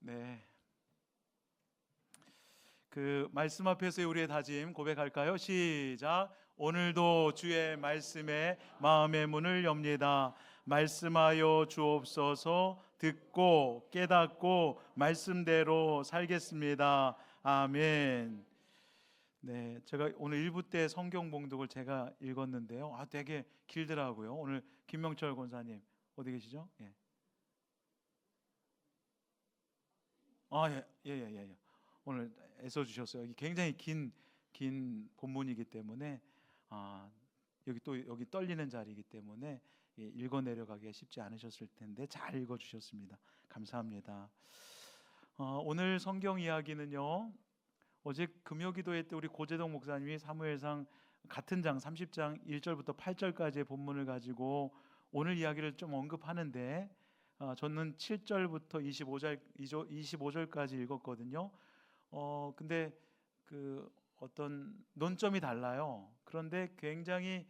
네, 그 말씀 앞에서의 우리의 다짐 고백할까요? 시작. 오늘도 주의 말씀에 마음의 문을 엽니다. 말씀하여 주옵소서. 듣고 깨닫고 말씀대로 살겠습니다. 아멘. 네, 제가 오늘 1부 때 성경 봉독을 제가 읽었는데요. 되게 길더라고요. 오늘 김명철 권사님 어디 계시죠? 예. 예. 오늘 애써 주셨어요. 이게 굉장히 긴 본문이기 때문에 여기 떨리는 자리이기 때문에 읽어 내려가기가 쉽지 않으셨을 텐데 잘 읽어 주셨습니다. 감사합니다. 오늘 성경 이야기는요. 어제 금요기도회 때 우리 고재동 목사님이 사무엘상 같은 장 30장 1절부터 8절까지의 본문을 가지고 오늘 이야기를 좀 언급하는데 저는 7절부터 25절까지 읽었거든요. 근데 그 어떤 논점이 달라요. 그런데 굉장히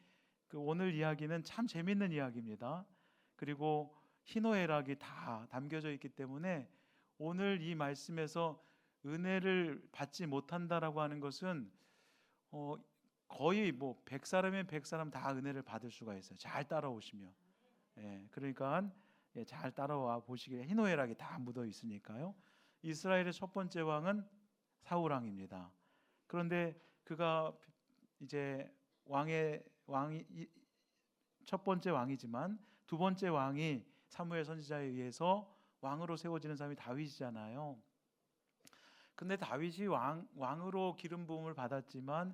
그 오늘 이야기는 참 재밌는 이야기입니다. 그리고 희노애락이 다 담겨져 있기 때문에 오늘 이 말씀에서 은혜를 받지 못한다라고 하는 것은 거의 뭐 100사람이면 100사람 다 은혜를 받을 수가 있어요. 잘 따라오시면. 그러니까 잘 따라와 보시기에 희노애락이 다 묻어 있으니까요. 이스라엘의 첫 번째 왕은 사울 왕입니다. 그런데 그가 이제 왕이 첫 번째 왕이지만 두 번째 왕이 사무엘 선지자에 의해서 왕으로 세워지는 사람이 다윗이잖아요. 근데 다윗이 왕으로 기름 부음을 받았지만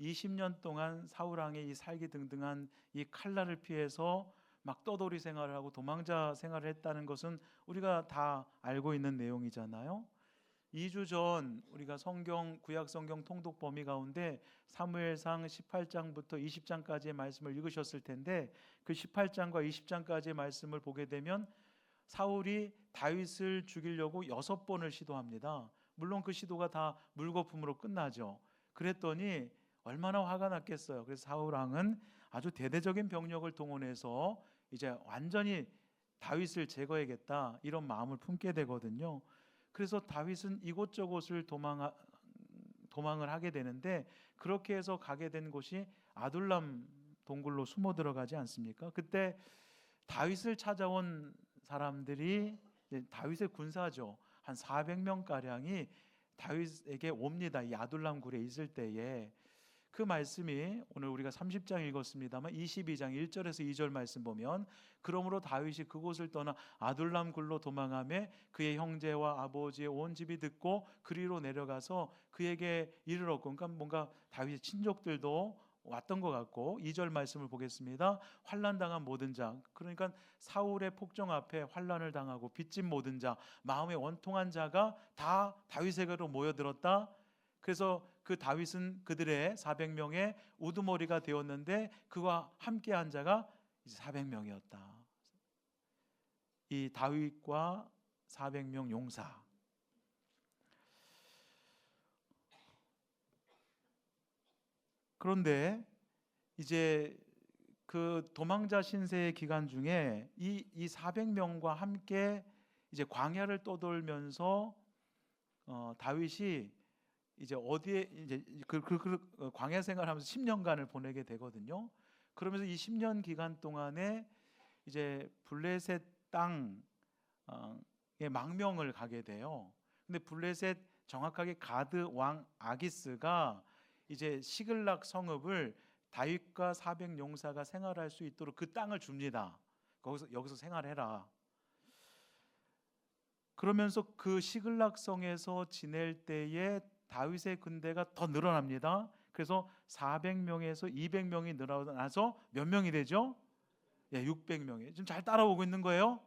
20년 동안 사울 왕의 이 살기등등한 이 칼날을 피해서 막 떠돌이 생활을 하고 도망자 생활을 했다는 것은 우리가 다 알고 있는 내용이잖아요. 2주 전 우리가 구약 성경 통독 범위 가운데 사무엘상 18장부터 20장까지의 말씀을 읽으셨을 텐데 그 18장과 20장까지의 말씀을 보게 되면 사울이 다윗을 죽이려고 6번을 시도합니다. 물론 그 시도가 다 물거품으로 끝나죠. 그랬더니 얼마나 화가 났겠어요. 그래서 사울 왕은 아주 대대적인 병력을 동원해서 이제 완전히 다윗을 제거해야겠다 이런 마음을 품게 되거든요. 그래서 다윗은 이곳저곳을 도망을 하게 되는데 그렇게 해서 가게 된 곳이 아둘람 동굴로 숨어 들어가지 않습니까? 그때 다윗을 찾아온 사람들이 다윗의 군사죠. 한 400명 가량이 다윗에게 옵니다. 이 아둘람 굴에 있을 때에 그 말씀이 오늘 우리가 30장 읽었습니다만 22장 1절에서 2절 말씀 보면 그러므로 다윗이 그곳을 떠나 아둘람 굴로 도망하며 그의 형제와 아버지의 온 집이 듣고 그리로 내려가서 그에게 이르렀고, 그러니까 뭔가 다윗의 친족들도 왔던 것 같고 2절 말씀을 보겠습니다. 환난당한 모든 자, 그러니까 사울의 폭정 앞에 환난을 당하고 빚진 모든 자, 마음에 원통한 자가 다 다윗에게로 모여들었다. 그래서 그 다윗은 그들의 400명의 우두머리가 되었는데 그와 함께한 자가 이제 400명이었다. 이 다윗과 400명 용사. 그런데 이제 그 도망자 신세의 기간 중에 이 400명과 함께 이제 광야를 떠돌면서 다윗이 이제 어디에 이제 광야 생활하면서 10년간을 보내게 되거든요. 그러면서 이 10년 기간 동안에 이제 블레셋 땅에 망명을 가게 돼요. 근데 블레셋 정확하게 가드 왕 아기스가 이제 시글락 성읍을 다윗과 400용사가 생활할 수 있도록 그 땅을 줍니다. 여기서 생활해라. 그러면서 그 시글락 성에서 지낼 때에 다윗의 군대가 더 늘어납니다. 그래서 400명에서 200명이 늘어나서 몇 명이 되죠? 600명이. 지금 잘 따라오고 있는 거예요?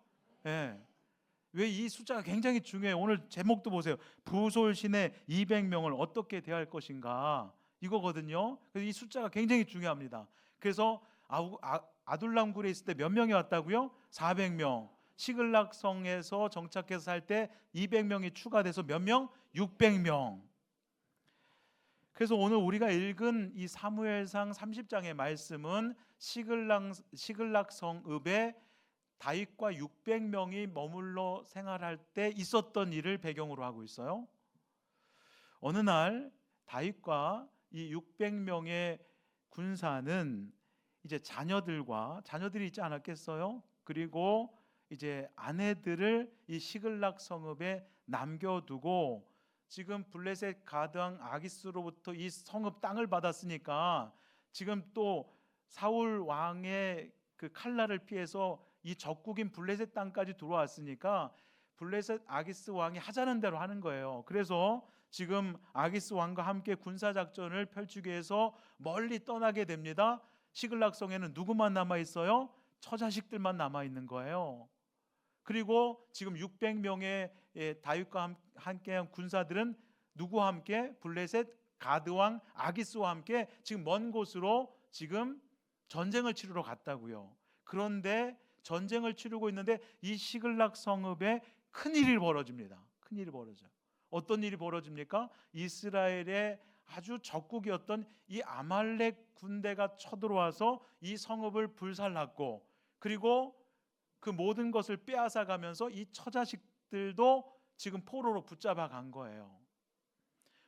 왜 이 숫자가 굉장히 중요해요. 오늘 제목도 보세요. 부솔신의 200명을 어떻게 대할 것인가 이거거든요. 그래서 이 숫자가 굉장히 중요합니다. 그래서 아둘람 굴에 있을 때 몇 명이 왔다고요? 400명. 시글락 성에서 정착해서 살 때 200명이 추가돼서 몇 명? 600명. 그래서 오늘 우리가 읽은 이 사무엘상 30장의 말씀은 시글락 성읍에 다윗과 600명이 머물러 생활할 때 있었던 일을 배경으로 하고 있어요. 어느 날 다윗과 이 600명의 군사는 이제 자녀들이 있지 않았겠어요? 그리고 이제 아내들을 이 시글락 성읍에 남겨두고 지금 블레셋 가드왕 아기스로부터 이 성읍 땅을 받았으니까 지금 또 사울 왕의 그 칼날을 피해서 이 적국인 블레셋 땅까지 들어왔으니까 블레셋 아기스 왕이 하자는 대로 하는 거예요. 그래서 지금 아기스 왕과 함께 군사 작전을 펼치기 위해서 멀리 떠나게 됩니다. 시글락 성에는 누구만 남아 있어요? 처자식들만 남아 있는 거예요. 그리고 지금 600명의 다윗과 함께한 군사들은 누구와 함께? 블레셋 가드왕 아기스와 함께 지금 먼 곳으로 지금 전쟁을 치르러 갔다고요. 그런데 전쟁을 치르고 있는데 이 시글락 성읍에 큰일이 벌어집니다. 큰일이 벌어져요. 어떤 일이 벌어집니까? 이스라엘의 아주 적국이었던 이 아말렉 군대가 쳐들어와서 이 성읍을 불살랐고, 그리고 그 모든 것을 빼앗아 가면서 이 처자식들도 지금 포로로 붙잡아 간 거예요.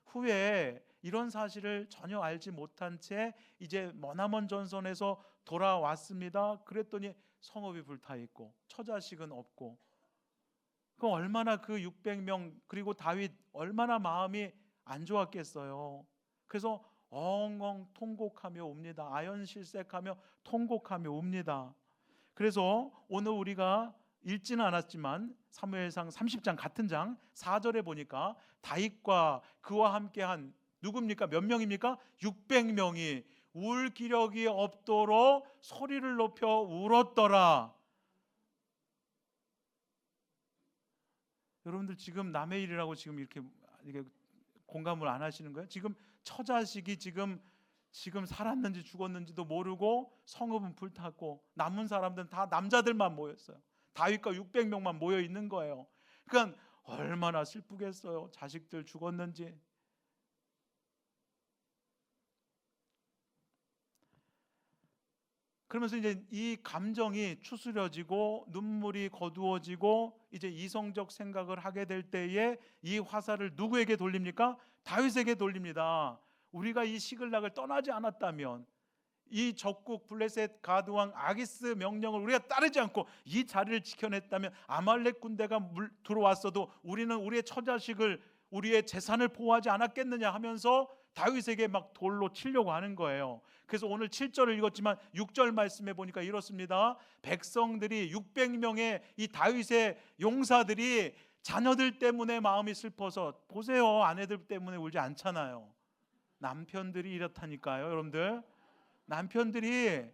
후에 이런 사실을 전혀 알지 못한 채 이제 머나먼 전선에서 돌아왔습니다. 그랬더니 성읍이 불타 있고 처자식은 없고, 그럼 얼마나 그 600명 그리고 다윗 얼마나 마음이 안 좋았겠어요. 그래서 엉엉 통곡하며 옵니다. 아연실색하며 통곡하며 옵니다. 그래서 오늘 우리가 읽지는 않았지만 사무엘상 30장 같은 장 4절에 보니까 다윗과 그와 함께한 누굽니까? 몇 명입니까? 600명이 울 기력이 없도록 소리를 높여 울었더라. 여러분들 지금 남의 일이라고 지금 이렇게 공감을 안 하시는 거예요? 지금 처자식이 지금 살았는지 죽었는지도 모르고 성읍은 불탔고 남은 사람들은 다 남자들만 모였어요. 다윗과 600명만 모여 있는 거예요. 그러니까 얼마나 슬프겠어요. 자식들 죽었는지. 그러면서 이제 이 감정이 추스려지고 눈물이 거두어지고 이제 이성적 생각을 하게 될 때에 이 화살을 누구에게 돌립니까? 다윗에게 돌립니다. 우리가 이 시글락을 떠나지 않았다면, 이 적국 블레셋 가드왕 아기스 명령을 우리가 따르지 않고 이 자리를 지켜냈다면 아말렉 군대가 들어왔어도 우리는 우리의 처자식을, 우리의 재산을 보호하지 않았겠느냐 하면서 다윗에게 막 돌로 치려고 하는 거예요. 그래서 오늘 7절을 읽었지만 6절 말씀에 보니까 이렇습니다. 백성들이 600명의 이 다윗의 용사들이 자녀들 때문에 마음이 슬퍼서, 보세요, 아내들 때문에 울지 않잖아요. 남편들이 이렇다니까요. 여러분들, 남편들이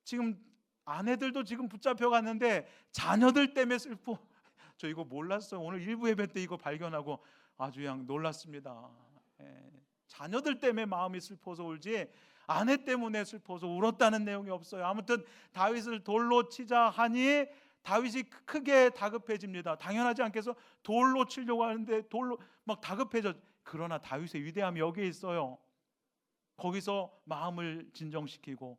지금 아내들도 지금 붙잡혀 갔는데 자녀들 때문에 슬퍼. 저 이거 몰랐어요. 오늘 일부 예배 때 이거 발견하고 아주 그냥 놀랐습니다. 자녀들 때문에 마음이 슬퍼서 울지 아내 때문에 슬퍼서 울었다는 내용이 없어요. 아무튼 다윗을 돌로 치자 하니 다윗이 크게 다급해집니다. 당연하지 않겠어? 돌로 치려고 하는데 돌로 막 다급해져. 그러나 다윗의 위대함이 여기에 있어요. 거기서 마음을 진정시키고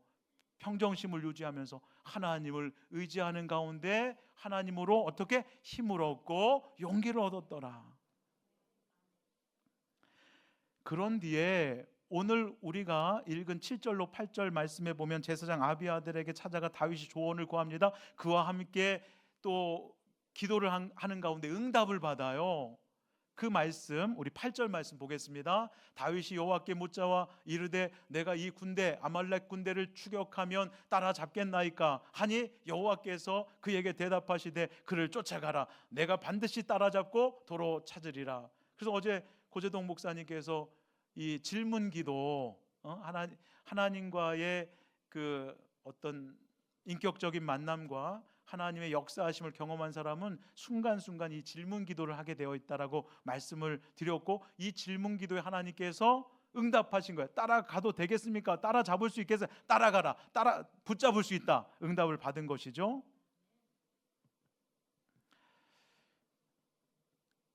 평정심을 유지하면서 하나님을 의지하는 가운데 하나님으로 어떻게 힘을 얻고 용기를 얻었더라. 그런 뒤에 오늘 우리가 읽은 7절로 8절 말씀에 보면 제사장 아비아들에게 찾아가 다윗이 조언을 구합니다. 그와 함께 또 기도를 하는 가운데 응답을 받아요. 그 말씀, 우리 8절 말씀 보겠습니다. 다윗이 여호와께 묻자와 이르되 내가 이 군대 아말렉 군대를 추격하면 따라잡겠나이까 하니 여호와께서 그에게 대답하시되 그를 쫓아가라. 내가 반드시 따라잡고 도로 찾으리라. 그래서 어제 고재동 목사님께서 이 질문기도, 하나님과의 그 어떤 인격적인 만남과 하나님의 역사하심을 경험한 사람은 순간순간 이 질문기도를 하게 되어 있다라고 말씀을 드렸고, 이 질문기도에 하나님께서 응답하신 거예요. 따라가도 되겠습니까? 따라잡을 수 있겠어요? 따라가라. 붙잡을 수 있다. 응답을 받은 것이죠.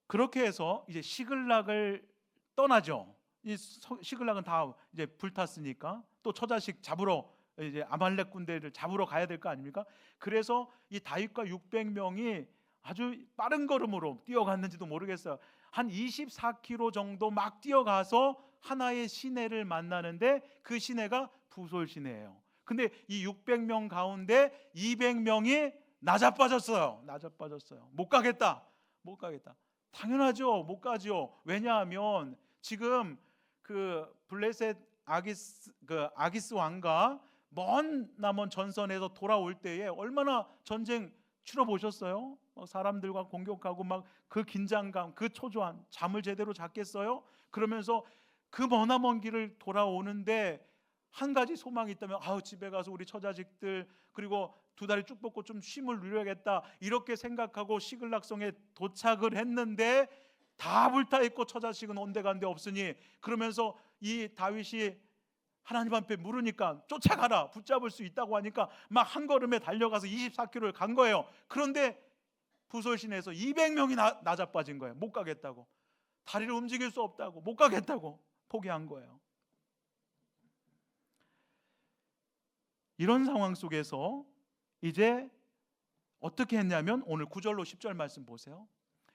그렇게 해서 이제 시글락을 떠나죠. 이 시글락은 다 이제 불탔으니까 또 처자식 잡으러 이제 아말렉 군대를 잡으러 가야 될 거 아닙니까? 그래서 이 다윗과 600명이 아주 빠른 걸음으로 뛰어갔는지도 모르겠어요. 한 24km 정도 막 뛰어가서 하나의 시내를 만나는데 그 시내가 부솔 시내예요. 근데 이 600명 가운데 200명이 나자빠졌어요. 나자빠졌어요. 못 가겠다. 못 가겠다. 당연하죠. 못 가죠. 왜냐하면 지금 그 블레셋 아기스 왕과 먼 전선에서 돌아올 때에 얼마나 전쟁 치러보셨어요? 사람들과 공격하고 막 그 긴장감, 그 초조함, 잠을 제대로 잤겠어요? 그러면서 그 머나먼 길을 돌아오는데 한 가지 소망이 있다면, 아우 집에 가서 우리 처자식들 그리고 두 다리 쭉 뻗고 좀 쉼을 누려야겠다, 이렇게 생각하고 시글락성에 도착을 했는데 다 불타 있고 처자식은 온데간데 없으니, 그러면서 이 다윗이 하나님 앞에 물으니까 쫓아가라, 붙잡을 수 있다고 하니까 막 한 걸음에 달려가서 24km를 간 거예요. 그런데 부솔 시내에서 200명이 나자빠진 거예요. 못 가겠다고, 다리를 움직일 수 없다고, 못 가겠다고 포기한 거예요. 이런 상황 속에서 이제 어떻게 했냐면 오늘 9절로 10절 말씀 보세요.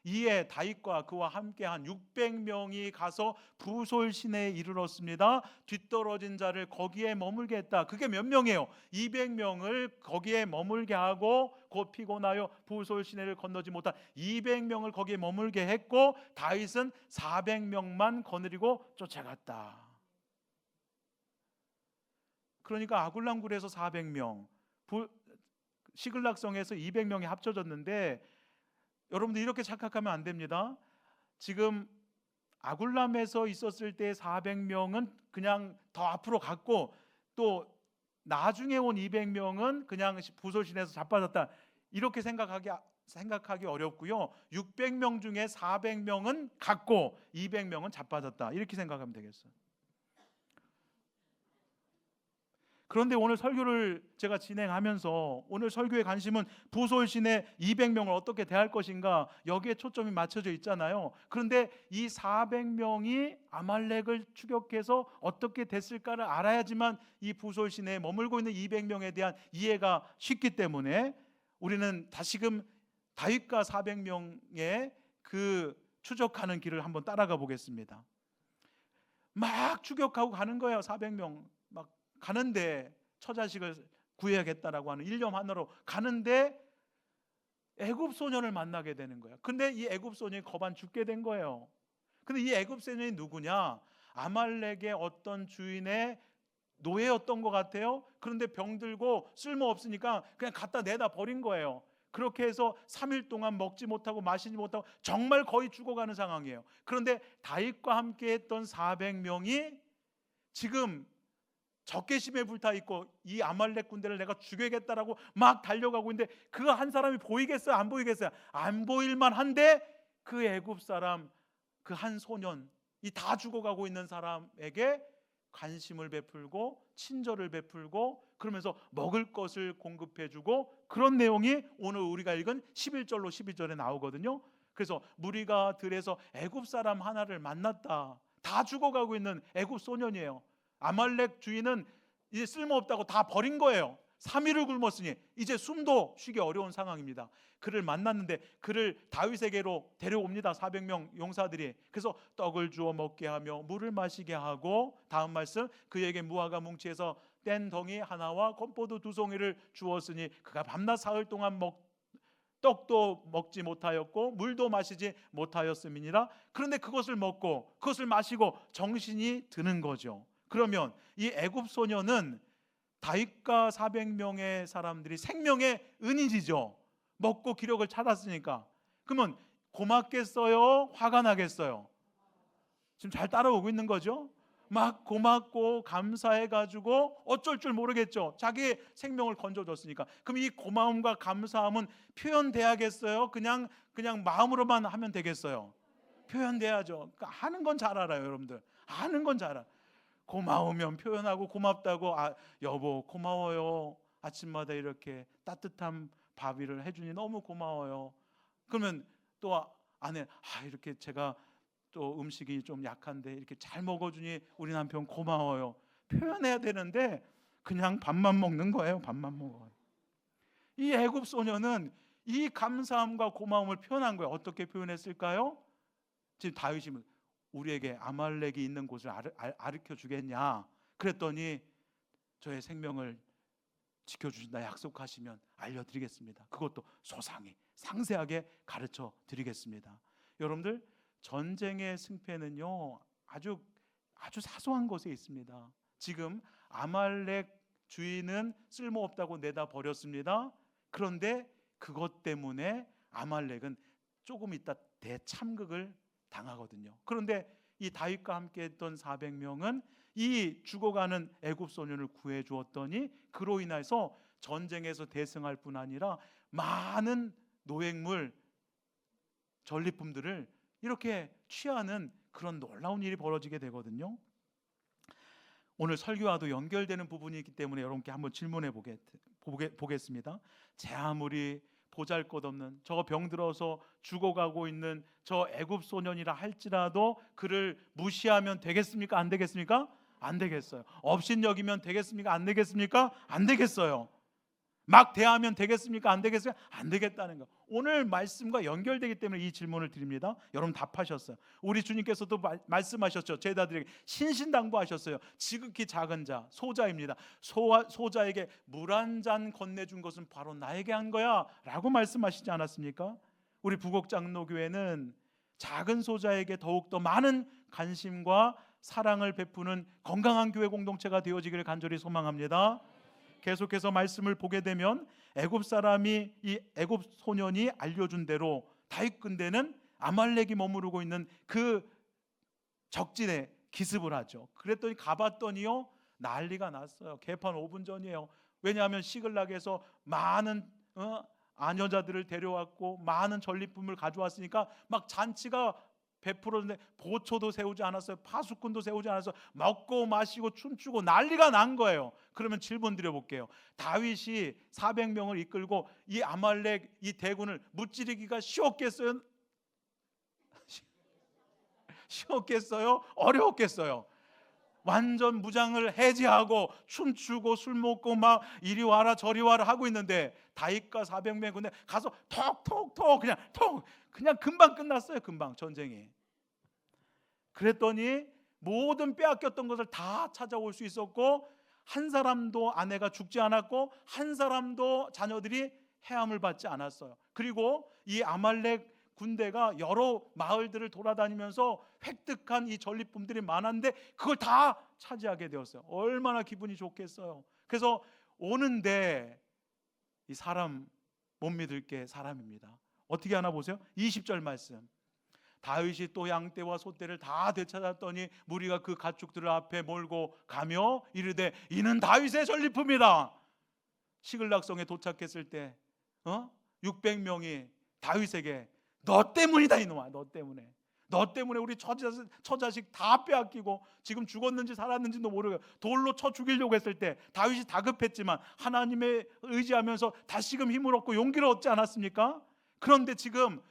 이에 다윗과 그와 함께한 600명이 가서 부솔 시내에 이르렀습니다. 뒤떨어진 자를 거기에 머물게 했다. 그게 몇 명이에요? 200명을 거기에 머물게 하고 곧 피곤하여 부솔 시내를 건너지 못한 200명을 거기에 머물게 했고, 다윗은 400명만 거느리고 쫓아갔다. 그러니까 아굴람굴에서 400명, 시글락성에서 200명이 합쳐졌는데, 여러분들 이렇게 착각하면 안 됩니다. 지금 아굴람에서 있었을 때 400명은 그냥 더 앞으로 갔고, 또 나중에 온 200명은 그냥 부솔시내에서 자빠졌다, 이렇게 생각하기 어렵고요. 600명 중에 400명은 갔고 200명은 자빠졌다, 이렇게 생각하면 되겠어요. 그런데 오늘 설교를 제가 진행하면서 오늘 설교의 관심은 부솔 시내 200명을 어떻게 대할 것인가, 여기에 초점이 맞춰져 있잖아요. 그런데 이 400명이 아말렉을 추격해서 어떻게 됐을까를 알아야지만 이 부솔 시내에 머물고 있는 200명에 대한 이해가 쉽기 때문에 우리는 다시금 다윗과 400명의 그 추적하는 길을 한번 따라가 보겠습니다. 막 추격하고 가는 거예요. 400명 막 가는데, 처자식을 구해야겠다라고 하는 일념 하나로 가는데 애굽 소년을 만나게 되는 거예요. 근데 이 애굽 소년이 거반 죽게 된 거예요. 근데 이 애굽 소년이 누구냐? 아말렉의 어떤 주인의 노예였던 것 같아요. 그런데 병들고 쓸모없으니까 그냥 갖다 내다 버린 거예요. 그렇게 해서 3일 동안 먹지 못하고 마시지 못하고 정말 거의 죽어가는 상황이에요. 그런데 다윗과 함께 했던 400명이 지금 적개심에 불타 있고 이 아말렉 군대를 내가 죽여야겠다라고 막 달려가고 있는데, 그 한 사람이 보이겠어요? 안 보이겠어요? 안 보일만 한데 그 애굽 사람, 그 한 소년, 이 다 죽어가고 있는 사람에게 관심을 베풀고 친절을 베풀고 그러면서 먹을 것을 공급해주고, 그런 내용이 오늘 우리가 읽은 11절로 12절에 나오거든요. 그래서 무리가 들에서 애굽 사람 하나를 만났다. 다 죽어가고 있는 애굽 소년이에요. 아말렉 주인은 이제 쓸모없다고 다 버린 거예요. 3일을 굶었으니 이제 숨도 쉬기 어려운 상황입니다. 그를 만났는데 그를 다윗에게로 데려옵니다. 400명 용사들이. 그래서 떡을 주어 먹게 하며 물을 마시게 하고, 다음 말씀, 그에게 무화과 뭉치에서 뗀 덩이 하나와 건포도 2송이를 주었으니 그가 밤낮 사흘 동안 떡도 먹지 못하였고 물도 마시지 못하였음이니라. 그런데 그것을 먹고 그것을 마시고 정신이 드는 거죠. 그러면 이 애굽 소녀는 다윗과 400명의 사람들이 생명의 은인이죠. 먹고 기력을 찾았으니까. 그러면 고맙겠어요? 화가 나겠어요? 지금 잘 따라오고 있는 거죠? 막 고맙고 감사해가지고 어쩔 줄 모르겠죠. 자기의 생명을 건져줬으니까. 그럼 이 고마움과 감사함은 표현돼야겠어요? 그냥 마음으로만 하면 되겠어요? 표현돼야죠. 그러니까 하는 건 잘 알아요, 여러분들. 하는 건 잘 알아요. 고마우면 표현하고, 고맙다고, 여보 고마워요, 아침마다 이렇게 따뜻한 밥을 해주니 너무 고마워요. 그러면 또 아내, 이렇게 제가 또 음식이 좀 약한데 이렇게 잘 먹어주니 우리 남편 고마워요. 표현해야 되는데 그냥 밥만 먹는 거예요. 밥만 먹어요. 이 애굽 소녀는 이 감사함과 고마움을 표현한 거예요. 어떻게 표현했을까요? 지금 다윗이 우리에게 아말렉이 있는 곳을 가르쳐 주겠냐 그랬더니 저의 생명을 지켜주신다 약속하시면 알려드리겠습니다. 그것도 소상히 상세하게 가르쳐 드리겠습니다. 여러분들, 전쟁의 승패는요 아주 사소한 것에 있습니다. 지금 아말렉 주인은 쓸모없다고 내다 버렸습니다. 그런데 그것 때문에 아말렉은 조금 있다 대참극을 당하거든요. 그런데 이 다윗과 함께 했던 400명은 이 죽어가는 애굽 소년을 구해 주었더니 그로 인해서 전쟁에서 대승할 뿐 아니라 많은 노획물 전리품들을 이렇게 취하는 그런 놀라운 일이 벌어지게 되거든요. 오늘 설교와도 연결되는 부분이 있기 때문에 여러분께 한번 질문해 보겠습니다. 제 아무리 보잘것없는 저 병들어서 죽어가고 있는 저 애굽 소년이라 할지라도 그를 무시하면 되겠습니까? 안 되겠습니까? 안 되겠어요. 업신여기면 되겠습니까? 안 되겠습니까? 안 되겠어요. 막 대하면 되겠습니까? 안 되겠어요? 안 되겠다는 거. 오늘 말씀과 연결되기 때문에 이 질문을 드립니다. 여러분 답하셨어요. 우리 주님께서도 말씀하셨죠. 제자들에게 신신당부하셨어요. 지극히 작은 자 소자입니다. 소자에게 물 한 잔 건네준 것은 바로 나에게 한 거야 라고 말씀하시지 않았습니까? 우리 부곡장로교회는 작은 소자에게 더욱더 많은 관심과 사랑을 베푸는 건강한 교회 공동체가 되어지기를 간절히 소망합니다. 계속해서 말씀을 보게 되면 애굽 사람이 이 애굽 소년이 알려준 대로 다윗 군대는 아말렉이 머무르고 있는 그 적진에 기습을 하죠. 그랬더니 가봤더니요 난리가 났어요. 개판 5분 전이에요. 왜냐하면 시글락에서 많은 아녀자들을 데려왔고 많은 전리품을 가져왔으니까 막 잔치가 베풀었는데 보초도 세우지 않았어요. 파수꾼도 세우지 않았어요. 먹고 마시고 춤추고 난리가 난 거예요. 그러면 질문 드려볼게요. 다윗이 400명을 이끌고 이 아말렉 이 대군을 무찌르기가 쉬웠겠어요? 쉬웠겠어요? 어려웠겠어요? 완전 무장을 해제하고 춤추고 술 먹고 막 이리 와라 저리 와라 하고 있는데 다윗과 400명 군대 가서 톡톡톡 그냥 금방 끝났어요. 금방 전쟁이. 그랬더니 모든 빼앗겼던 것을 다 찾아올 수 있었고 한 사람도 아내가 죽지 않았고 한 사람도 자녀들이 해함을 받지 않았어요. 그리고 이 아말렉 군대가 여러 마을들을 돌아다니면서 획득한 이 전리품들이 많았는데 그걸 다 차지하게 되었어요. 얼마나 기분이 좋겠어요. 그래서 오는데 이 사람 못 믿을 게 사람입니다. 어떻게 하나 보세요. 20절 말씀. 다윗이 또 양떼와 소떼를 다 되찾았더니 무리가 그 가축들을 앞에 몰고 가며 이르되 이는 다윗의 전리품이다. 시글락성에 도착했을 때 600명이 다윗에게 너 때문이다 이놈아, 너 때문에 우리 처자식 다 빼앗기고 지금 죽었는지 살았는지도 모르고 돌로 쳐 죽이려고 했을 때 다윗이 다급했지만 하나님에 의지하면서 다시금 힘을 얻고 용기를 얻지 않았습니까? 그런데 지금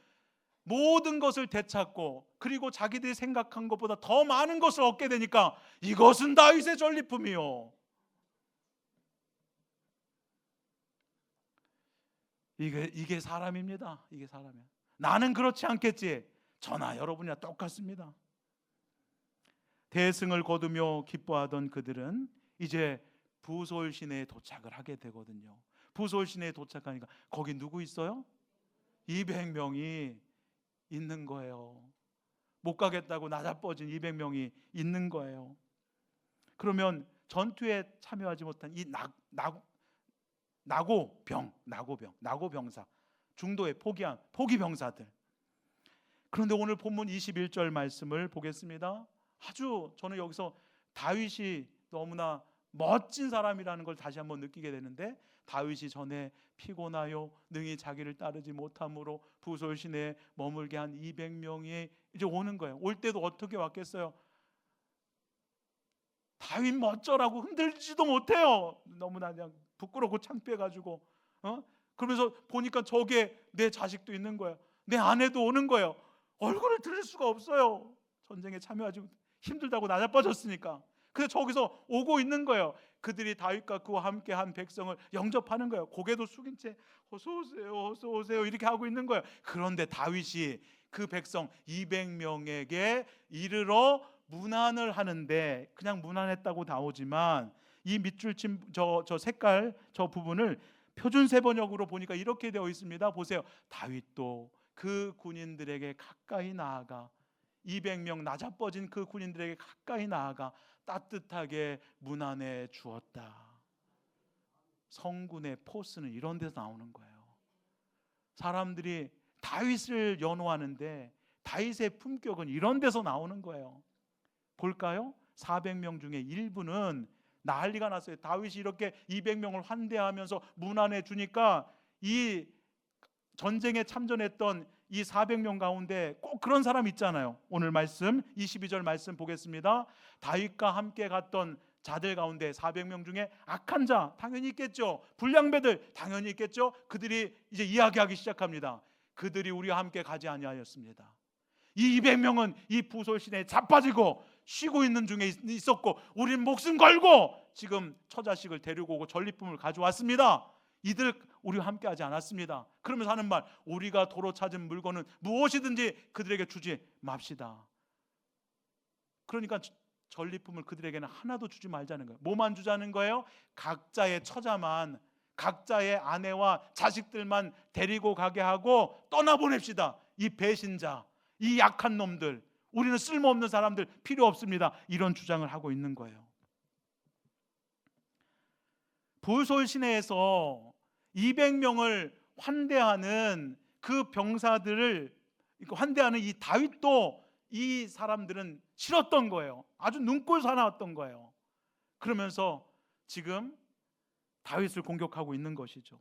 모든 것을 되찾고 그리고 자기들이 생각한 것보다 더 많은 것을 얻게 되니까 이것은 다윗의 전리품이요. 이게 사람입니다. 이게 사람이야. 나는 그렇지 않겠지. 저나 여러분이나 똑같습니다. 대승을 거두며 기뻐하던 그들은 이제 부솔 시내에 도착을 하게 되거든요. 부솔 시내에 도착하니까 거기 누구 있어요? 200명이 있는 거예요. 못 가겠다고 나자빠진 200명이 있는 거예요. 그러면 전투에 참여하지 못한 이 나고병사, 중도에 포기한 포기병사들. 그런데 오늘 본문 21절 말씀을 보겠습니다. 아주 저는 여기서 다윗이 너무나 멋진 사람이라는 걸 다시 한번 느끼게 되는데 다윗이 전에 피곤하여 능히 자기를 따르지 못함으로 부솔 시내에 머물게 한 200명이 이제 오는 거예요. 올 때도 어떻게 왔겠어요? 다윗 멋져라고 흔들지도 못해요. 너무나 그냥 부끄럽고 창피해가지고 그러면서 보니까 저게 내 자식도 있는 거예요. 내 아내도 오는 거예요. 얼굴을 들을 수가 없어요. 전쟁에 참여하지 힘들다고 나자빠졌으니까. 근데 저기서 오고 있는 거예요. 그들이 다윗과 그와 함께한 백성을 영접하는 거예요. 고개도 숙인 채 어서 오세요, 어서 오세요 이렇게 하고 있는 거예요. 그런데 다윗이 그 백성 200명에게 이르러 문안을 하는데, 그냥 문안했다고 나오지만 이 밑줄 친 저 색깔 저 부분을 표준세 번역으로 보니까 이렇게 되어 있습니다. 보세요. 다윗도 그 군인들에게 가까이 나아가, 200명 나자빠진 그 군인들에게 가까이 나아가 따뜻하게 문안해 주었다. 성군의 포스는 이런 데서 나오는 거예요. 사람들이 다윗을 연호하는데 다윗의 품격은 이런 데서 나오는 거예요. 볼까요? 400명 중에 일부는 난리가 났어요. 다윗이 이렇게 200명을 환대하면서 문안해 주니까 이 전쟁에 참전했던 이 400명 가운데 꼭 그런 사람 있잖아요. 오늘 말씀 22절 말씀 보겠습니다. 다윗과 함께 갔던 자들 가운데 400명 중에 악한 자 당연히 있겠죠. 불량배들 당연히 있겠죠. 그들이 이제 이야기하기 시작합니다. 그들이 우리와 함께 가지 아니하였습니다. 이 200명은 이 부솔 시내에 자빠지고 쉬고 있는 중에 있었고, 우린 목숨 걸고 지금 처자식을 데리고 오고 전리품을 가져왔습니다. 이들 우리와 함께 하지 않았습니다. 그러면서 하는 말, 우리가 도로 찾은 물건은 무엇이든지 그들에게 주지 맙시다. 그러니까 전리품을 그들에게는 하나도 주지 말자는 거예요. 뭐만 주자는 거예요? 각자의 처자만, 각자의 아내와 자식들만 데리고 가게 하고 떠나보냅시다. 이 배신자, 이 약한 놈들, 우리는 쓸모없는 사람들 필요 없습니다. 이런 주장을 하고 있는 거예요. 부솔 시내에서 200명을 환대하는 그 병사들을 환대하는 이 다윗도 이 사람들은 싫었던 거예요. 아주 눈꼴 사나웠던 거예요. 그러면서 지금 다윗을 공격하고 있는 것이죠.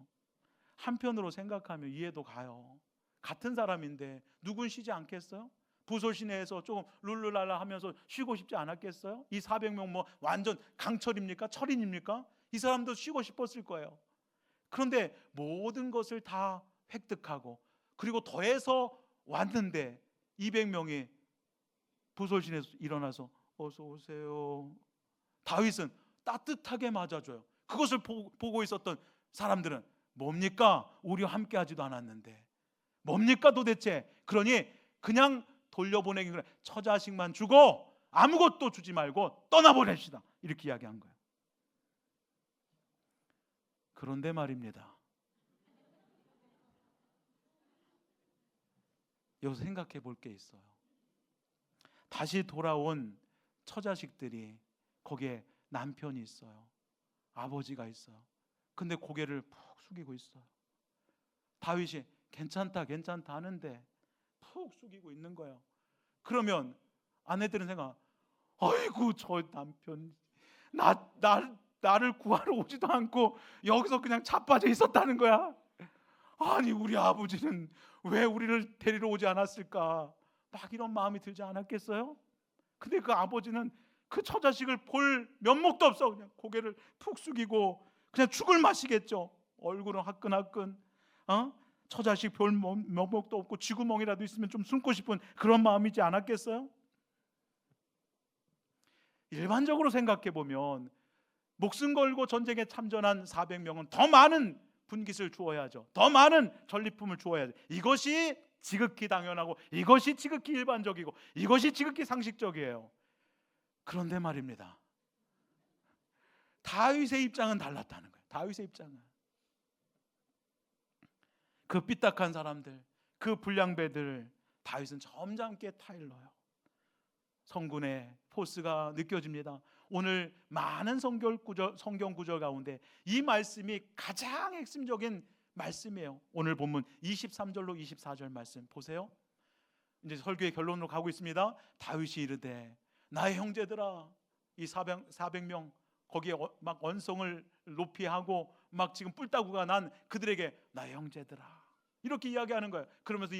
한편으로 생각하면 이해도 가요. 같은 사람인데 누군 쉬지 않겠어요? 부솔 시내에서 조금 룰루랄라 하면서 쉬고 싶지 않았겠어요? 이 400명 뭐 완전 강철입니까? 철인입니까? 이 사람도 쉬고 싶었을 거예요. 그런데 모든 것을 다 획득하고 그리고 더해서 왔는데 200명이 부솔 시내에서 일어나서 어서 오세요. 다윗은 따뜻하게 맞아줘요. 그것을 보고 있었던 사람들은 뭡니까? 우리와 함께 하지도 않았는데 뭡니까 도대체? 그러니 그냥 돌려보내기 그래. 처자식만 주고 아무것도 주지 말고 떠나보냅시다. 이렇게 이야기한 거예요. 그런데 말입니다. 여기서 생각해 볼 게 있어요. 다시 돌아온 처자식들이 거기에 남편이 있어요. 아버지가 있어요. 근데 고개를 푹 숙이고 있어요. 다윗이 괜찮다 하는데 푹 숙이고 있는 거예요. 그러면 아내들은 생각, 아이고 저 남편 나를 구하러 오지도 않고 여기서 그냥 자빠져 있었다는 거야. 아니 우리 아버지는 왜 우리를 데리러 오지 않았을까? 막 이런 마음이 들지 않았겠어요? 근데 그 아버지는 그 처자식을 볼 면목도 없어. 그냥 고개를 푹 숙이고 그냥 죽을 맛이겠죠. 얼굴은 화끈화끈, 처자식 볼 면목도 없고 쥐구멍이라도 있으면 좀 숨고 싶은 그런 마음이지 않았겠어요? 일반적으로 생각해 보면 목숨 걸고 전쟁에 참전한 400명은 더 많은 분깃을 주어야죠. 더 많은 전리품을 주어야죠. 이것이 지극히 당연하고 이것이 지극히 일반적이고 이것이 지극히 상식적이에요. 그런데 말입니다. 다윗의 입장은 달랐다는 거예요. 다윗의 입장은 그 삐딱한 사람들, 그 불량배들 다윗은 점잖게 타일러요. 성군의 포스가 느껴집니다. 오늘 많은 성경 구절 가운데 이 말씀이 가장 핵심적인 말씀이에요. 오늘 본문 23절로 24절 말씀 보세요. 이제 설교의 결론으로 가고 있습니다. 다윗이 이르되 나의 형제들아, 이 400명 거기에 막 언성을 높이 하고 막 지금 뿔따구가 난 그들에게 나의 형제들아 이렇게 이야기하는 거예요. 그러면서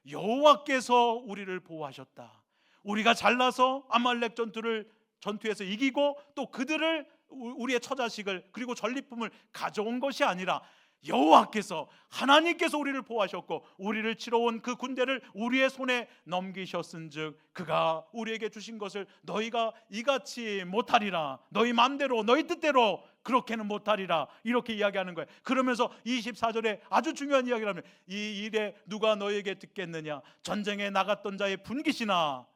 여호와께서 우리를 보호하셨다. 우리가 잘나서 아말렉 전투에서 이기고 또 그들을 우리의 처자식을 그리고 전리품을 가져온 것이 아니라 여호와께서 하나님께서 우리를 보호하셨고 우리를 치러 온 그 군대를 우리의 손에 넘기셨은즉 그가 우리에게 주신 것을 너희가 이같이 못하리라. 너희 마음대로 너희 뜻대로 그렇게는 못하리라. 이렇게 이야기하는 거예요. 그러면서 24절에 아주 중요한 이야기를 하면 이 일에 누가 너희에게 듣겠느냐. 전쟁에 나갔던 자의 분깃이나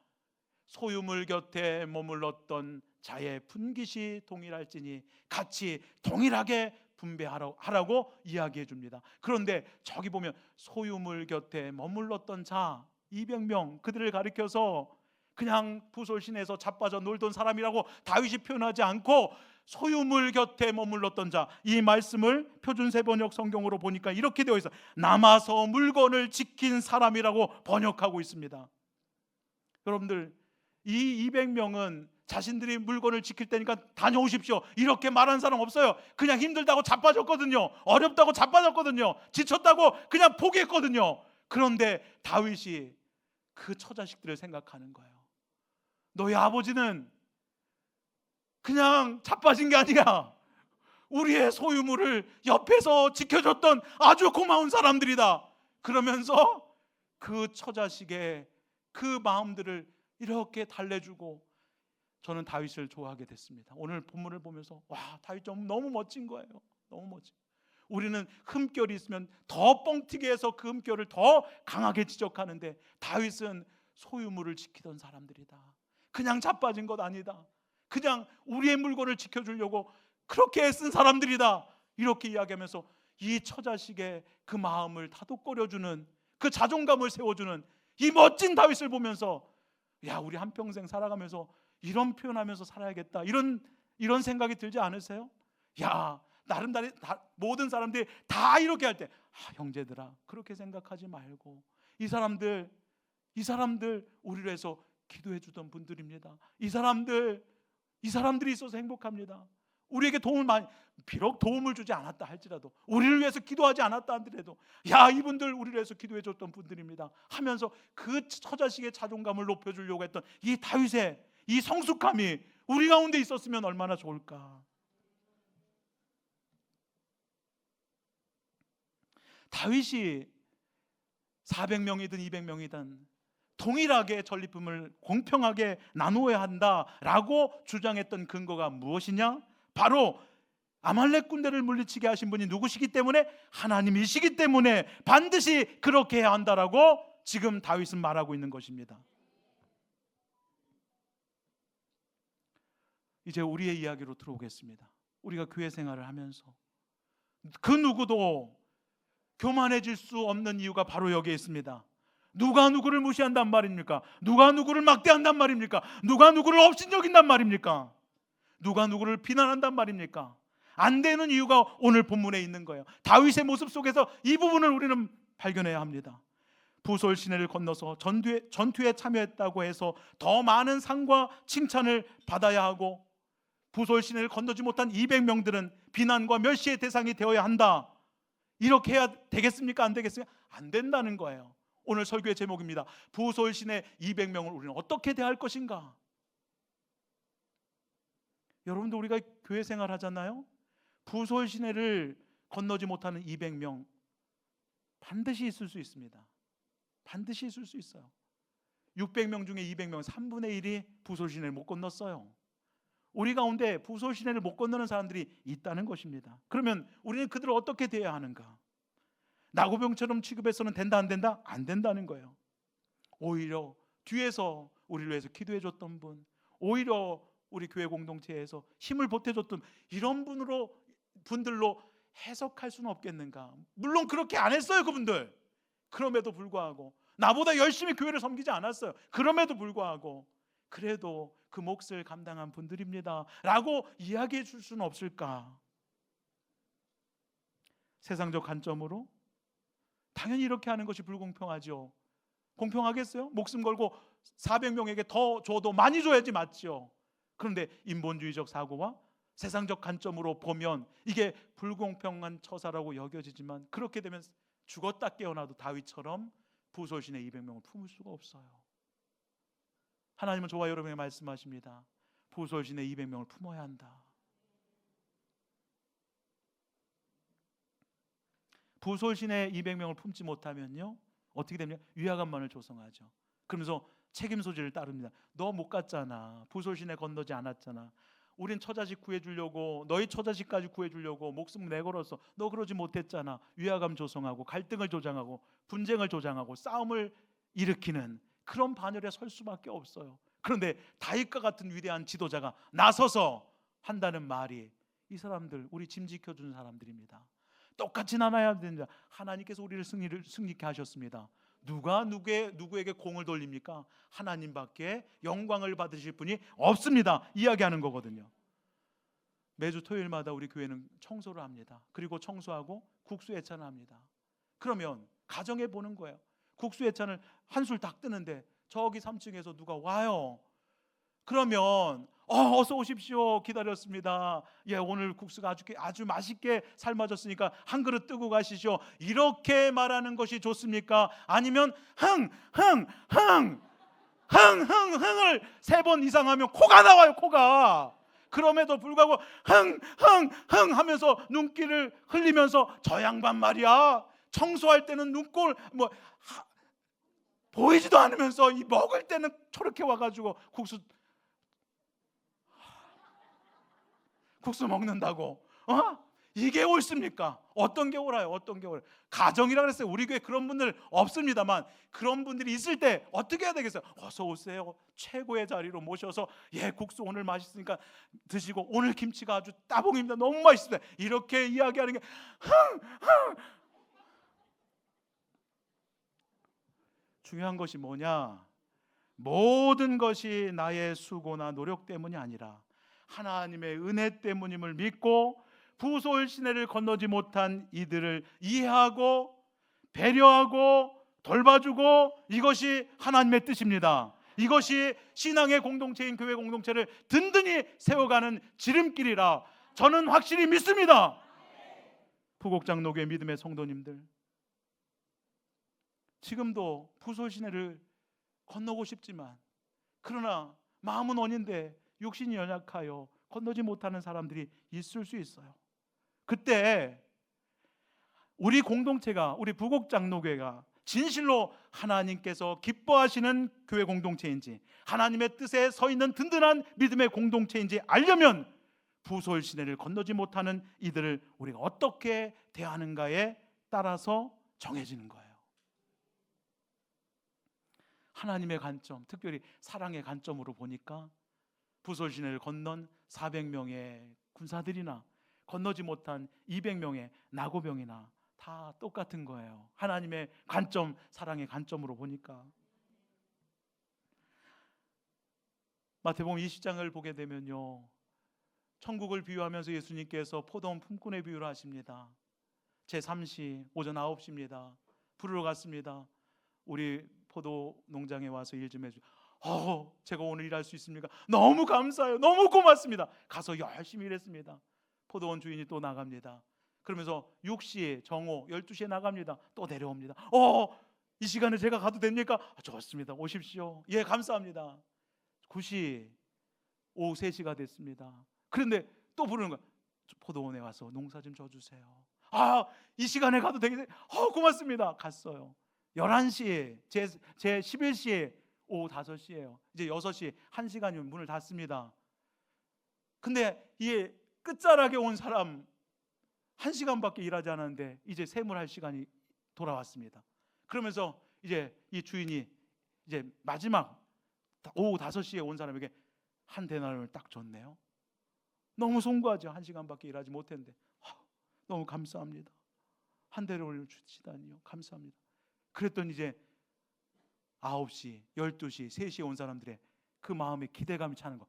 소유물 곁에 머물렀던 자의 분깃이 동일할지니 같이 동일하게 분배하라고 이야기해 줍니다. 그런데 저기 보면 소유물 곁에 머물렀던 자 200명, 그들을 가리켜서 그냥 부솔신에서 자빠져 놀던 사람이라고 다윗이 표현하지 않고 소유물 곁에 머물렀던 자, 이 말씀을 표준세번역 성경으로 보니까 이렇게 되어 있어요. 남아서 물건을 지킨 사람이라고 번역하고 있습니다. 여러분들, 이 200명은 자신들이 물건을 지킬 테니까 다녀오십시오 이렇게 말한 사람 없어요. 그냥 힘들다고 자빠졌거든요. 어렵다고 자빠졌거든요. 지쳤다고 그냥 포기했거든요. 그런데 다윗이 그 처자식들을 생각하는 거예요. 너희 아버지는 그냥 자빠진 게 아니야. 우리의 소유물을 옆에서 지켜줬던 아주 고마운 사람들이다. 그러면서 그 처자식의 그 마음들을 이렇게 달래주고, 저는 다윗을 좋아하게 됐습니다. 오늘 본문을 보면서 와, 다윗 좀 너무 멋진 거예요. 너무 멋진. 우리는 흠결이 있으면 더 뻥튀기 해서 그 흠결을 더 강하게 지적하는데 다윗은 소유물을 지키던 사람들이다. 그냥 자빠진 것 아니다. 그냥 우리의 물건을 지켜주려고 그렇게 애쓴 사람들이다. 이렇게 이야기하면서 이 처자식의 그 마음을 다독거려주는, 그 자존감을 세워주는 이 멋진 다윗을 보면서 야, 우리 한평생 살아가면서 이런 표현하면서 살아야겠다, 이런 생각이 들지 않으세요? 야, 모든 사람들이 다 이렇게 할 때 형제들아, 그렇게 생각하지 말고 이 사람들 우리를 위해서 기도해 주던 분들입니다. 이 사람들이 있어서 행복합니다. 우리에게 비록 도움을 주지 않았다 할지라도, 우리를 위해서 기도하지 않았다 하더라도 야, 이분들 우리를 위해서 기도해 줬던 분들입니다 하면서 그 처자식의 자존감을 높여주려고 했던 이 다윗의 이 성숙함이 우리 가운데 있었으면 얼마나 좋을까. 다윗이 400명이든 200명이든 동일하게 전리품을 공평하게 나누어야 한다라고 주장했던 근거가 무엇이냐? 바로 아말렉 군대를 물리치게 하신 분이 누구시기 때문에? 하나님이시기 때문에 반드시 그렇게 해야 한다라고 지금 다윗은 말하고 있는 것입니다. 이제 우리의 이야기로 들어오겠습니다. 우리가 교회 생활을 하면서 그 누구도 교만해질 수 없는 이유가 바로 여기에 있습니다. 누가 누구를 무시한단 말입니까? 누가 누구를 막대한단 말입니까? 누가 누구를 업신여긴단 말입니까? 누가 누구를 비난한단 말입니까? 안 되는 이유가 오늘 본문에 있는 거예요. 다윗의 모습 속에서 이 부분을 우리는 발견해야 합니다. 부솔 시내를 건너서 전투에 참여했다고 해서 더 많은 상과 칭찬을 받아야 하고, 부솔 시내를 건너지 못한 200명들은 비난과 멸시의 대상이 되어야 한다. 이렇게 해야 되겠습니까? 안 되겠습니까? 안 된다는 거예요. 오늘 설교의 제목입니다. 부솔 시내 200명을 우리는 어떻게 대할 것인가? 여러분도 우리가 교회 생활 하잖아요. 부솔 시내를 건너지 못하는 200명 반드시 있을 수 있습니다. 반드시 있을 수 있어요. 600명 중에 200명, 3분의 1이 부솔 시내를 못 건넜어요. 우리 가운데 부솔 시내를 못 건너는 사람들이 있다는 것입니다. 그러면 우리는 그들을 어떻게 대해야 하는가? 나고병처럼 취급해서는 된다 안 된다? 안 된다는 거예요. 오히려 뒤에서 우리를 위해서 기도해 줬던 분, 오히려 우리 교회 공동체에서 힘을 보태줬던 이런 분들로 해석할 수는 없겠는가? 물론 그렇게 안 했어요, 그분들. 그럼에도 불구하고 나보다 열심히 교회를 섬기지 않았어요. 그럼에도 불구하고 그래도 그 몫을 감당한 분들입니다 라고 이야기해 줄 수는 없을까? 세상적 관점으로 당연히 이렇게 하는 것이 불공평하죠. 공평하겠어요? 목숨 걸고 400명에게 더 줘도 많이 줘야지 맞죠. 그런데 인본주의적 사고와 세상적 관점으로 보면 이게 불공평한 처사라고 여겨지지만, 그렇게 되면 죽었다 깨어나도 다윗처럼 부솔신의 200명을 품을 수가 없어요. 하나님은 저와 여러분에게 말씀하십니다. 부솔신의 200명을 품어야 한다. 부솔신의 200명을 품지 못하면요 어떻게 됩니까? 위화감만을 조성하죠. 그러면서 책임 소지를 따릅니다. 너 못 갔잖아. 부솔신에 건너지 않았잖아. 우린 처자식 구해주려고, 너희 처자식까지 구해주려고 목숨 내걸었어. 너 그러지 못했잖아. 위화감 조성하고 갈등을 조장하고 분쟁을 조장하고 싸움을 일으키는 그런 반열에 설 수밖에 없어요. 그런데 다윗과 같은 위대한 지도자가 나서서 한다는 말이, 이 사람들 우리 짐 지켜주는 사람들입니다. 똑같이 나눠야 됩니다. 하나님께서 우리를 승리케 하셨습니다. 누가 누구에게 공을 돌립니까? 하나님밖에 영광을 받으실 분이 없습니다. 이야기하는 거거든요. 매주 토요일마다 우리 교회는 청소를 합니다. 그리고 청소하고 국수 예찬을 합니다. 그러면 가정에 보는 거예요. 국수 예찬을 한술 딱 뜨는데 저기 3층에서 누가 와요. 그러면 어서 오십시오. 기다렸습니다. 예, 오늘 국수가 아주 맛있게 삶아졌으니까 한 그릇 뜨고 가시죠. 이렇게 말하는 것이 좋습니까? 아니면 흥을 3번 이상 하면 코가 나와요. 코가. 그럼에도 불구하고 흥 하면서 눈길을 흘리면서 저 양반 말이야 청소할 때는 눈꼴 보이지도 않으면서 이 먹을 때는 저렇게 와가지고 국수 먹는다고. 이게 옳습니까? 어떤 게 옳아요? 어떤 게 옳아요? 가정이라 그랬어요. 우리 교회 그런 분들 없습니다만 그런 분들이 있을 때 어떻게 해야 되겠어요? 어서 오세요. 최고의 자리로 모셔서 예, 국수 오늘 맛있으니까 드시고, 오늘 김치가 아주 따봉입니다. 너무 맛있습니다. 이렇게 이야기하는 게 중요한 것이 뭐냐? 모든 것이 나의 수고나 노력 때문이 아니라 하나님의 은혜 때문임을 믿고 부솔 시내를 건너지 못한 이들을 이해하고 배려하고 돌봐주고, 이것이 하나님의 뜻입니다. 이것이 신앙의 공동체인 교회 공동체를 든든히 세워가는 지름길이라 저는 확실히 믿습니다. 부곡장로교회 믿음의 성도님들, 지금도 부솔 시내를 건너고 싶지만 그러나 마음은 원인데 육신이 연약하여 건너지 못하는 사람들이 있을 수 있어요. 그때 우리 공동체가, 우리 부곡장로교회가 진실로 하나님께서 기뻐하시는 교회 공동체인지, 하나님의 뜻에 서 있는 든든한 믿음의 공동체인지 알려면 부솔 시내를 건너지 못하는 이들을 우리가 어떻게 대하는가에 따라서 정해지는 거예요. 하나님의 관점, 특별히 사랑의 관점으로 보니까 부솔 시내를 건넌 400명의 군사들이나 건너지 못한 200명의 나고병이나 다 똑같은 거예요. 하나님의 관점, 사랑의 관점으로 보니까. 마태복음 20장을 보게 되면요, 천국을 비유하면서 예수님께서 포도원 품꾼의 비유를 하십니다. 제3시 오전 9시입니다. 부르러 갔습니다. 우리 포도 농장에 와서 일 좀 해줘. 제가 오늘 일할 수 있습니까? 너무 감사해요. 너무 고맙습니다. 가서 열심히 일했습니다. 포도원 주인이 또 나갑니다. 그러면서 6시 정오 12시에 나갑니다. 또 내려옵니다. 이 시간에 제가 가도 됩니까? 좋습니다. 오십시오. 예, 감사합니다. 9시 오후 3시가 됐습니다. 그런데 또 부르는 거야. 포도원에 와서 농사 좀 져주세요. 이 시간에 가도 되겠어요? 고맙습니다. 갔어요. 11시에 제 11시에 오후 5시예요. 이제 6시 1시간이면 문을 닫습니다. 근데 이게 끝자락에 온 사람 1시간밖에 일하지 않았는데 이제 세물할 시간이 돌아왔습니다. 그러면서 이제 이 주인이 이제 마지막 오후 5시에 온 사람에게 한 데나리온을 딱 줬네요. 너무 송구하죠. 1시간밖에 일하지 못했는데 너무 감사합니다. 한 데나리온을 주시다니요. 감사합니다. 그랬더니 이제 9시, 12시, 3시에 온 사람들의 그 마음에 기대감이 차는 거.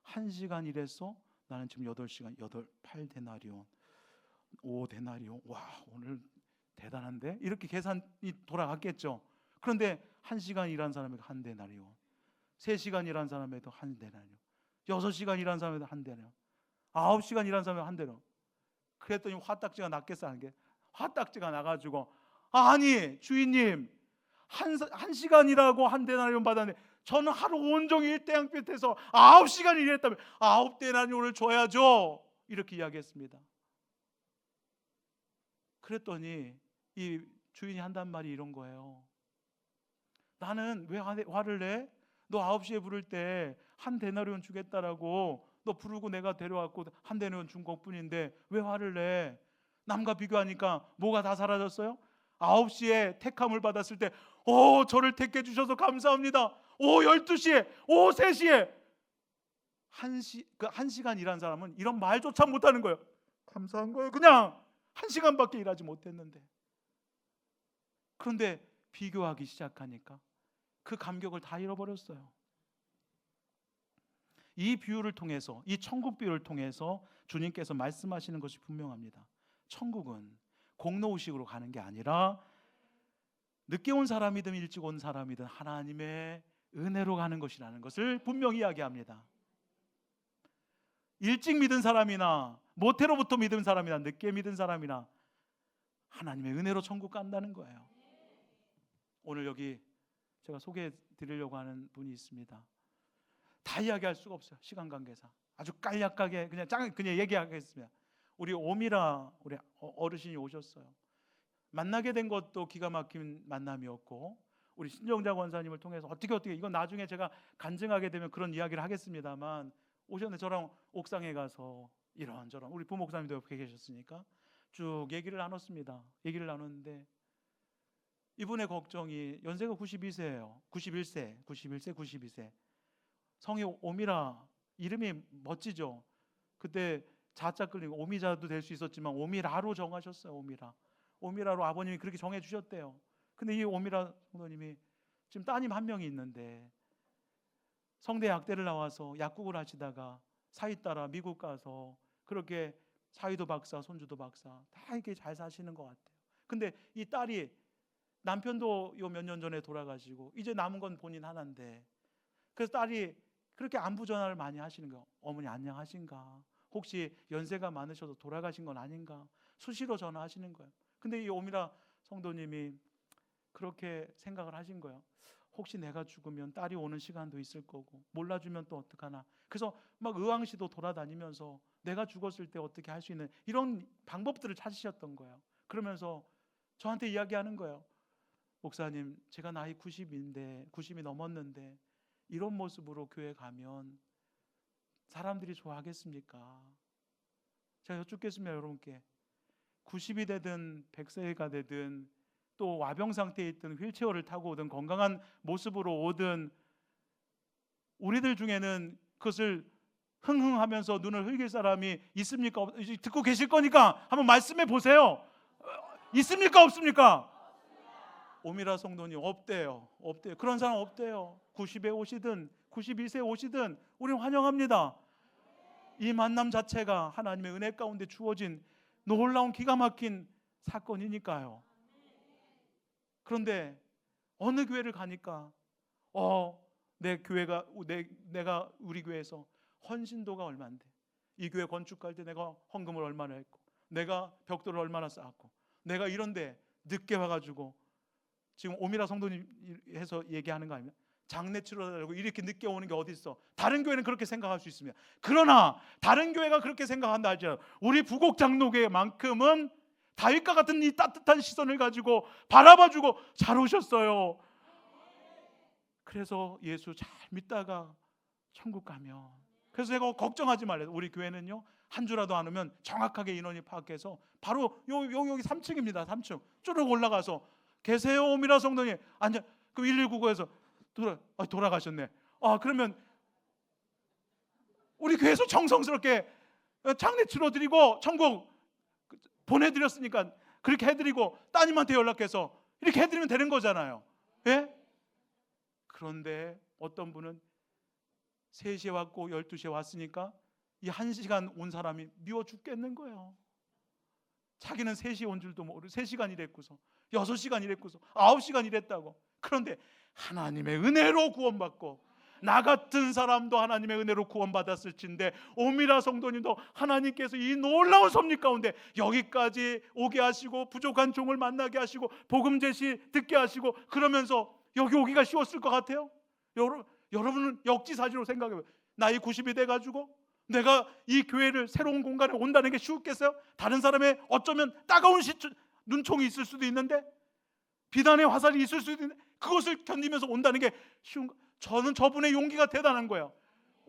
1시간 일해서 나는 지금 8시간, 8데나리온, 5데나리온. 와, 오늘 대단한데? 이렇게 계산이 돌아갔겠죠. 그런데 1시간 일한 사람에게 한 데나리온, 3시간 일한 사람에도 한 데나리온, 6시간 일한 사람에도 한 데나리온, 9시간 일한 사람에도 한 데나리온. 그랬더니 화딱지가 났겠어, 안 게? 화딱지가 나가지고, 아니 주인님, 한 시간이라고 한 데나리온 받았는데 저는 하루 온종일 태양빛에서 9시간 일했다면 9데나리온을 줘야죠. 이렇게 이야기했습니다. 그랬더니 이 주인이 한단 말이 이런 거예요. 나는 왜 화를 내? 너 9시에 부를 때 한 데나리온 주겠다라고 너 부르고 내가 데려왔고 한 데나리온 준 것뿐인데 왜 화를 내? 남과 비교하니까 뭐가 다 사라졌어요? 9시에 택함을 받았을 때 저를 택해 주셔서 감사합니다. 12시에 3시에 1시간 일한 사람은 이런 말조차 못하는 거예요. 감사한 거예요. 그냥 1시간밖에 일하지 못했는데. 그런데 비교하기 시작하니까 그 감격을 다 잃어버렸어요. 이 비유를 통해서, 이 천국 비유를 통해서 주님께서 말씀하시는 것이 분명합니다. 천국은 공로의식으로 가는 게 아니라 늦게 온 사람이든 일찍 온 사람이든 하나님의 은혜로 가는 것이라는 것을 분명히 이야기합니다. 일찍 믿은 사람이나 모태로부터 믿은 사람이나 늦게 믿은 사람이나 하나님의 은혜로 천국 간다는 거예요. 오늘 여기 제가 소개해 드리려고 하는 분이 있습니다. 다 이야기할 수가 없어요. 시간 관계상 아주 간략하게 그냥 얘기하겠습니다. 우리 오미라 우리 어르신이 오셨어요. 만나게 된 것도 기가 막힌 만남이었고, 우리 신정자 권사님을 통해서 어떻게 이건 나중에 제가 간증하게 되면 그런 이야기를 하겠습니다만, 오셨는데 저랑 옥상에 가서 이런저런, 우리 부목사님도 옆에 계셨으니까 쭉 얘기를 나눴습니다. 얘기를 나눴는데 이분의 걱정이, 연세가 92세예요. 92세. 성이 오미라, 이름이 멋지죠. 그때 자자 끌리고 오미자도 될 수 있었지만 오미라로 정하셨어요. 오미라로 아버님이 그렇게 정해 주셨대요. 근데 이 오미라 성도님이 지금 따님 한 명이 있는데 성대 약대를 나와서 약국을 하시다가 사위 따라 미국 가서 그렇게 사위도 박사, 손주도 박사 다 이렇게 잘 사시는 것 같아요. 근데 이 딸이, 남편도 요 몇 년 전에 돌아가시고 이제 남은 건 본인 하나인데, 그래서 딸이 그렇게 안부 전화를 많이 하시는 거예요. 어머니 안녕하신가? 혹시 연세가 많으셔서 돌아가신 건 아닌가? 수시로 전화하시는 거예요. 근데 이 오미라 성도님이 그렇게 생각을 하신 거예요. 혹시 내가 죽으면 딸이 오는 시간도 있을 거고 몰라주면 또 어떡하나. 그래서 막 의왕시도 돌아다니면서 내가 죽었을 때 어떻게 할 수 있는 이런 방법들을 찾으셨던 거예요. 그러면서 저한테 이야기하는 거예요. 목사님, 제가 나이 90이 넘었는데 이런 모습으로 교회 가면 사람들이 좋아하겠습니까? 제가 여쭙겠습니다. 여러분께 90이 되든 100세가 되든 또 와병 상태에 있든 휠체어를 타고 오든 건강한 모습으로 오든 우리들 중에는 그것을 흥흥하면서 눈을 흘길 사람이 있습니까? 듣고 계실 거니까 한번 말씀해 보세요. 있습니까? 없습니까? 오미라 성도님 없대요. 그런 사람 없대요. 90에 오시든 92세 오시든 우리는 환영합니다. 이 만남 자체가 하나님의 은혜 가운데 주어진 놀라운 기가 막힌 사건이니까요. 그런데 어느 교회를 가니까 내 교회가 내가 우리 교회에서 헌신도가 얼마인데, 이 교회 건축할 때 내가 헌금을 얼마나 했고, 내가 벽돌을 얼마나 쌓았고, 내가 이런데 늦게 와가지고, 지금 오미라 성도님 해서 얘기하는 거 아닙니까? 장례 치러달라고 이렇게 늦게 오는 게 어디 있어? 다른 교회는 그렇게 생각할 수 있습니다. 그러나 다른 교회가 그렇게 생각한다 할지라도 우리 부곡 장로교회만큼은 다윗과 같은 이 따뜻한 시선을 가지고 바라봐주고 잘 오셨어요. 그래서 예수 잘 믿다가 천국 가면, 그래서 제가 걱정하지 말래요. 우리 교회는요, 한 주라도 안 오면 정확하게 인원이 파악해서 바로 여기 3층입니다. 3층 쭉 올라가서 계세요 오미라 성도님, 앉아. 그 119에서 돌아가셨네. 그러면 우리 교회에서 정성스럽게 장례 치러드리고 천국 보내드렸으니까 그렇게 해드리고 따님한테 연락해서 이렇게 해드리면 되는 거잖아요. 예? 그런데 어떤 분은 3시에 왔고 12시에 왔으니까 이 1시간 온 사람이 미워 죽겠는 거예요. 자기는 3시에 온 줄도 모르고 3시간 일했고서 6시간 일했고서 9시간 일했다고. 그런데 하나님의 은혜로 구원받고 나 같은 사람도 하나님의 은혜로 구원받았을진데 오미라 성도님도 하나님께서 이 놀라운 섭리 가운데 여기까지 오게 하시고 부족한 종을 만나게 하시고 복음 제시 듣게 하시고 그러면서 여기 오기가 쉬웠을 것 같아요? 여러분은 역지사지로 생각해봐요. 나이 90이 돼가지고 내가 이 교회를 새로운 공간에 온다는 게 쉬웠겠어요? 다른 사람의 어쩌면 따가운 눈총이 있을 수도 있는데, 비난의 화살이 있을 수도 있는데, 그것을 견디면서 온다는 게 쉬운 거. 저는 저분의 용기가 대단한 거예요.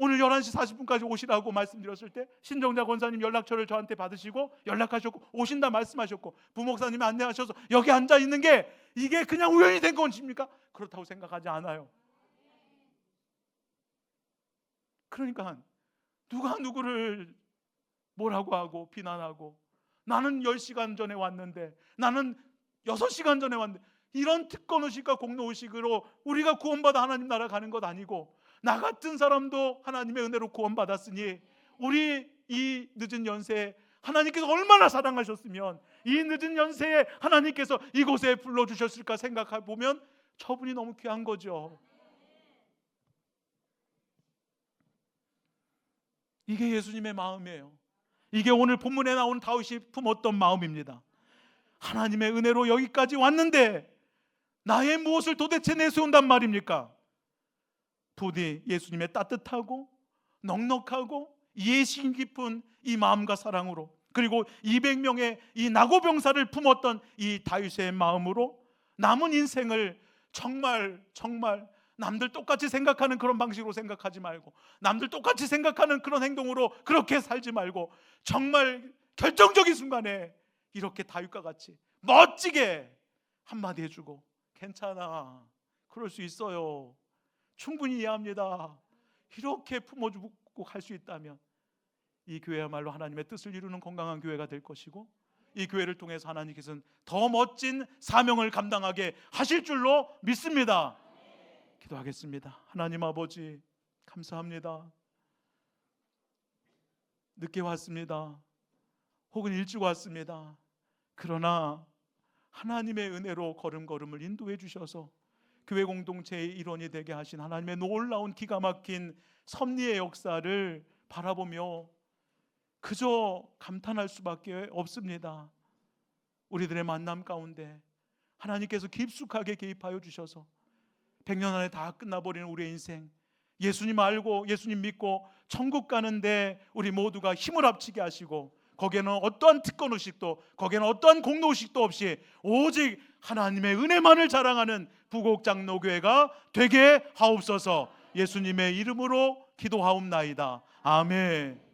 오늘 11시 40분까지 오시라고 말씀드렸을 때 신정자 권사님 연락처를 저한테 받으시고 연락하셨고 오신다 말씀하셨고 부목사님이 안내하셔서 여기 앉아 있는 게 이게 그냥 우연히 된 것입니까? 그렇다고 생각하지 않아요. 그러니까 누가 누구를 뭐라고 하고 비난하고, 나는 10시간 전에 왔는데, 나는 6시간 전에 왔는데, 이런 특권의식과 공로의식으로 우리가 구원받아 하나님 나라 가는 것 아니고, 나 같은 사람도 하나님의 은혜로 구원받았으니 우리 이 늦은 연세에 하나님께서 얼마나 사랑하셨으면 이 늦은 연세에 하나님께서 이곳에 불러주셨을까 생각해 보면 저분이 너무 귀한 거죠. 이게 예수님의 마음이에요. 이게 오늘 본문에 나온 다윗이 품었던 마음입니다. 하나님의 은혜로 여기까지 왔는데 나의 무엇을 도대체 내세운단 말입니까? 부디 예수님의 따뜻하고 넉넉하고 이해심 깊은 이 마음과 사랑으로, 그리고 200명의 이 나고병사를 품었던 이 다윗의 마음으로 남은 인생을 정말 남들 똑같이 생각하는 그런 방식으로 생각하지 말고, 남들 똑같이 생각하는 그런 행동으로 그렇게 살지 말고, 정말 결정적인 순간에 이렇게 다윗과 같이 멋지게 한마디 해주고, 괜찮아, 그럴 수 있어요, 충분히 이해합니다, 이렇게 품어주고 갈 수 있다면 이 교회야말로 하나님의 뜻을 이루는 건강한 교회가 될 것이고, 이 교회를 통해서 하나님께서는 더 멋진 사명을 감당하게 하실 줄로 믿습니다. 기도하겠습니다. 하나님 아버지, 감사합니다. 늦게 왔습니다. 혹은 일찍 왔습니다. 그러나 하나님의 은혜로 걸음걸음을 인도해 주셔서 교회 공동체의 일원이 되게 하신 하나님의 놀라운 기가 막힌 섭리의 역사를 바라보며 그저 감탄할 수밖에 없습니다. 우리들의 만남 가운데 하나님께서 깊숙하게 개입하여 주셔서 100년 안에 다 끝나버리는 우리의 인생, 예수님 알고 예수님 믿고 천국 가는데 우리 모두가 힘을 합치게 하시고, 거기에는 어떠한 특권의식도, 거기에는 어떠한 공로의식도 없이 오직 하나님의 은혜만을 자랑하는 부곡장로교회가 되게 하옵소서. 예수님의 이름으로 기도하옵나이다. 아멘.